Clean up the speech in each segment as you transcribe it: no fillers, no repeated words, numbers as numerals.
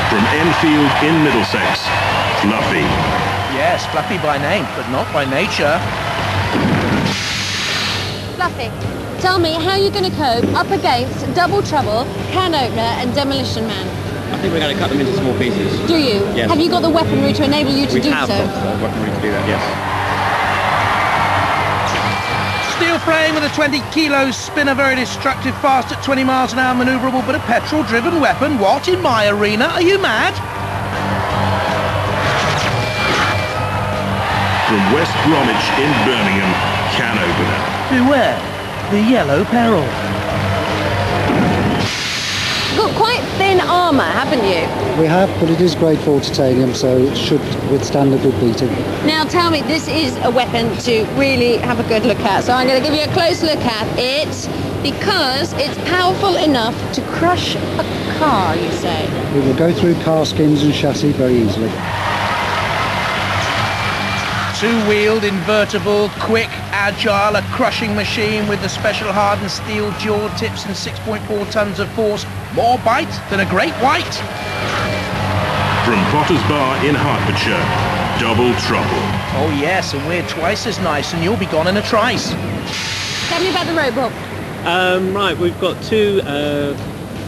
From Enfield in Middlesex, Fluffy. Yes, Fluffy by name, but not by nature. Fluffy, tell me how you're going to cope up against Double Trouble, Can Opener and Demolition Man. I think we're going to cut them into small pieces. Do you? Yes. Have you got the weaponry to enable you to do so? We have got the weaponry to do that, yes. Steel frame with a 20 kilo spinner, very destructive, fast at 20 miles an hour, manoeuvrable, but a petrol-driven weapon. What, in my arena? Are you mad? From West Bromwich in Birmingham, Can Opener. Beware, the yellow peril. You've got quite thin armour, haven't you? We have, but it is grade 4 titanium, so it should withstand a good beating. Now tell me, this is a weapon to really have a good look at, so I'm going to give you a close look at it because it's powerful enough to crush a car, you say? It will go through car skins and chassis very easily. Two-wheeled, invertible, quick, agile, a crushing machine with the special hardened steel jaw tips and 6.4 tons of force. More bite than a great white. From Potter's Bar in Hertfordshire, Double Trouble. Oh yes, and we're twice as nice and you'll be gone in a trice. Tell me about the robot. Right, we've got two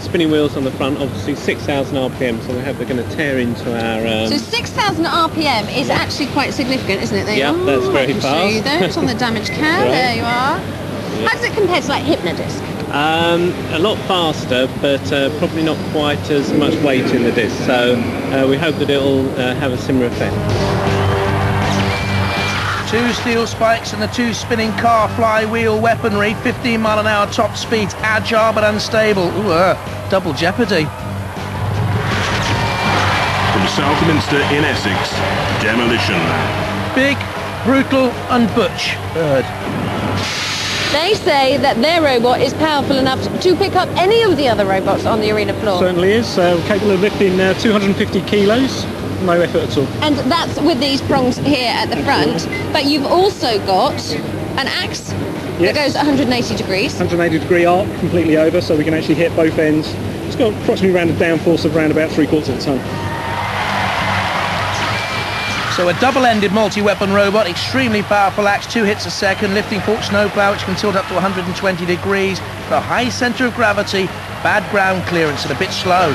spinning wheels on the front, obviously 6,000 RPM, so they're going to tear into our... So 6,000 RPM is actually quite significant, isn't it? Yeah, that's very I can fast. show you there. It's on the damaged cab. Right. There you are. Yeah. How does it compare to like Hypnodisc? A lot faster, but probably not quite as much weight in the disc, so we hope that it'll have a similar effect. Two steel spikes and the two spinning car flywheel weaponry, 15 mile an hour top speeds, agile but unstable. Ooh, double jeopardy. From Southminster in Essex, Demolition Man. Big, brutal and butch bird. They say that their robot is powerful enough to pick up any of the other robots on the arena floor. Certainly is, capable of lifting 250 kilos, no effort at all. And that's with these prongs here at the front, but you've also got an axe that goes 180 degrees. 180 degree arc completely over, so we can actually hit both ends. It's got approximately around a downforce of around about 3/4 of a ton. So a double-ended multi-weapon robot, extremely powerful axe, 2 hits a second, lifting fork snowplow which can tilt up to 120 degrees, the high centre of gravity, bad ground clearance and a bit slow.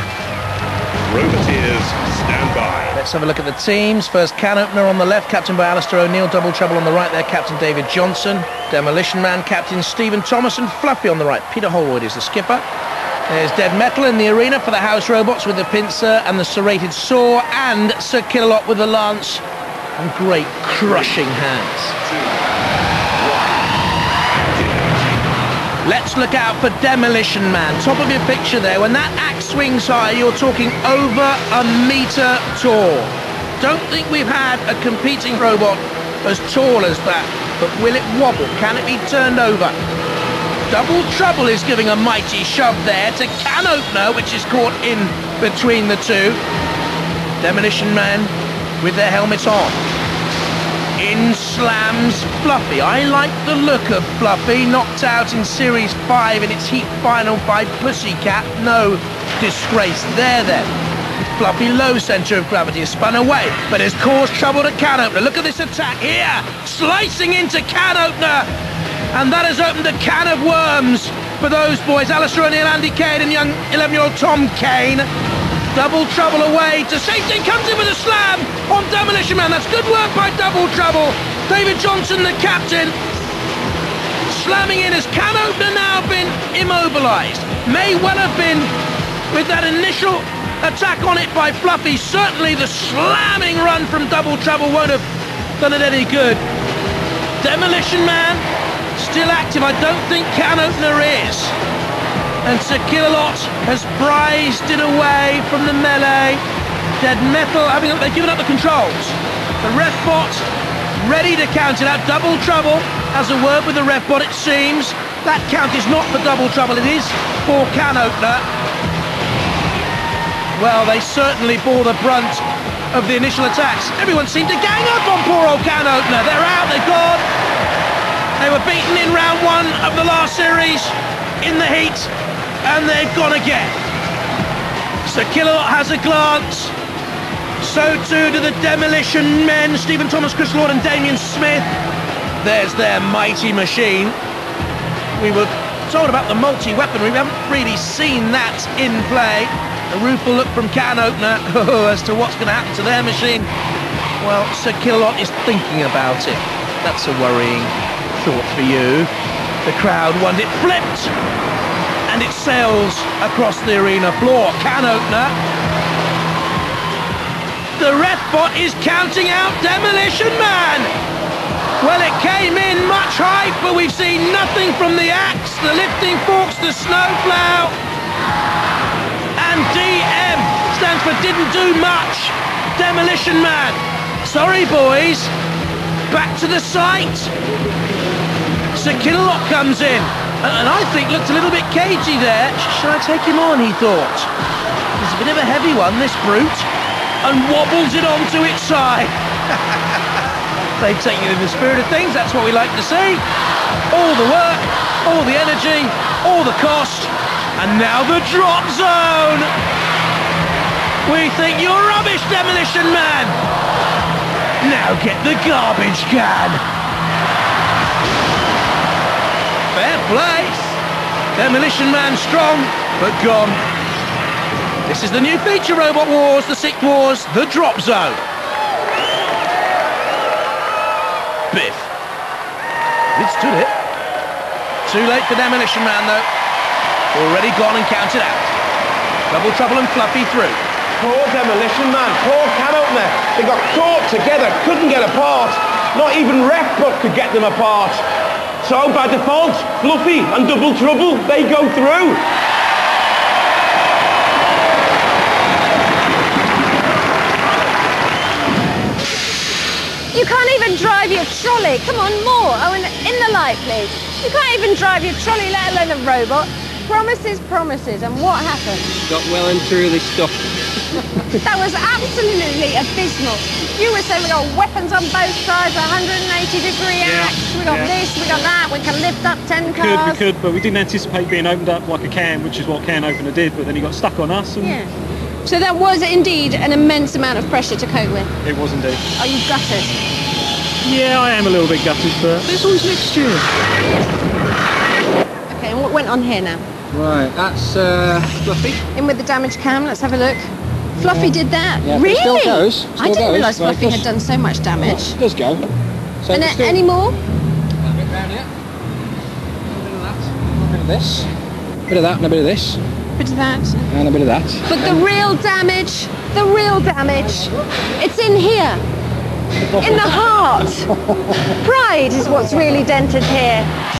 Roboteers, stand by. Let's have a look at the teams. First, Can Opener on the left, captained by Alistair O'Neill. Double Trouble on the right there, Captain David Johnson. Demolition Man, Captain Stephen Thomas, and Fluffy on the right. Peter Holroyd is the skipper. There's Dead Metal in the arena for the house robots with the pincer and the serrated saw, and Sir Killalot with the lance and great crushing hands. Let's look out for Demolition Man. Top of your picture there. When that axe swings high, you're talking over a metre tall. Don't think we've had a competing robot as tall as that, but will it wobble? Can it be turned over? Double Trouble is giving a mighty shove there to Can Opener, which is caught in between the two. Demolition Man with their helmets on. In slams Fluffy. I like the look of Fluffy, knocked out in Series 5 in its heat final by Pussycat. No disgrace there then. Fluffy low centre of gravity has spun away, but has caused trouble to Can Opener. Look at this attack here, slicing into Can Opener, and that has opened a can of worms for those boys, Alistair O'Neill, Andy Cade and young 11-year-old Tom Kane. Double Trouble away to safety, comes in with a slam on Demolition Man. That's good work by Double Trouble. David Johnson, the captain, slamming in. Has Can Opener now been immobilised? May well have been with that initial attack on it by Fluffy. Certainly the slamming run from Double Trouble won't have done it any good. Demolition Man still active. I don't think Can Opener is. And Sir Killalot has prized it away from the melee. Dead Metal, they've given up the controls. The ref bot ready to count it out. Double Trouble has a word with the ref bot, it seems. That count is not for Double Trouble, it is for Can Opener. Well, they certainly bore the brunt of the initial attacks. Everyone seemed to gang up on poor old Can Opener. They're out, they're gone. They were beaten in round 1 of the last series in the heat, and they've gone again. Sir Killalot has a glance. So too do the Demolition men, Stephen Thomas, Chris Lord and Damien Smith. There's their mighty machine. We were told about the multi-weaponry. We haven't really seen that in play. A rueful look from can opener as to what's going to happen to their machine. Well, Sir Killalot is thinking about it. That's a worrying thought for you. The crowd want it flipped, and it sails across the arena floor. Can opener. The ref bot is counting out Demolition Man. Well, it came in much hype, but we've seen nothing from the axe, the lifting forks, the snowplow. And DM stands for didn't do much. Demolition Man. Sorry, boys. Back to the site. Sir Killalot comes in, and I think looked a little bit cagey there. Shall I take him on, he thought. He's a bit of a heavy one, this brute, and wobbles it onto its side. They've taken it in the spirit of things, that's what we like to see. All the work, all the energy, all the cost, and now the drop zone. We think you're rubbish, Demolition Man. Now get the garbage can. Fair play. Demolition Man strong, but gone. This is the new feature, Robot Wars, the Sixth Wars, the drop zone. Biff. Withstood it. Too late for Demolition Man, though. Already gone and counted out. Double Trouble and Fluffy through. Poor Demolition Man, poor can opener. They got caught together, couldn't get apart. Not even Refbot could get them apart. So by default, Fluffy and Double Trouble, they go through. You can't even drive your trolley. Come on, more. Oh, and in the light, please. You can't even drive your trolley, let alone a robot. Promises, promises, and what happened? Got well and truly stuck. That was absolutely abysmal. You were saying we got weapons on both sides, 180-degree axe, we got this, we got that, we can lift up 10 cars. We could, but we didn't anticipate being opened up like a can, which is what can opener did, but then he got stuck on us. And yeah. So that was indeed an immense amount of pressure to cope with. It was indeed. Are you gutted? Yeah, I am a little bit gutted, but there's always next year. Okay, and what went on here now? Right, that's Fluffy. In with the damaged cam, let's have a look. Fluffy did that? Yeah, really? It still goes. Still I didn't goes. realise Fluffy had done so much damage. It does go. So And still... any more? A bit round here. A bit of that. A bit of this. A bit of that and a bit of this. Bit of that. And a bit of that. But the real damage, it's in here. In the heart. Pride is what's really dented here.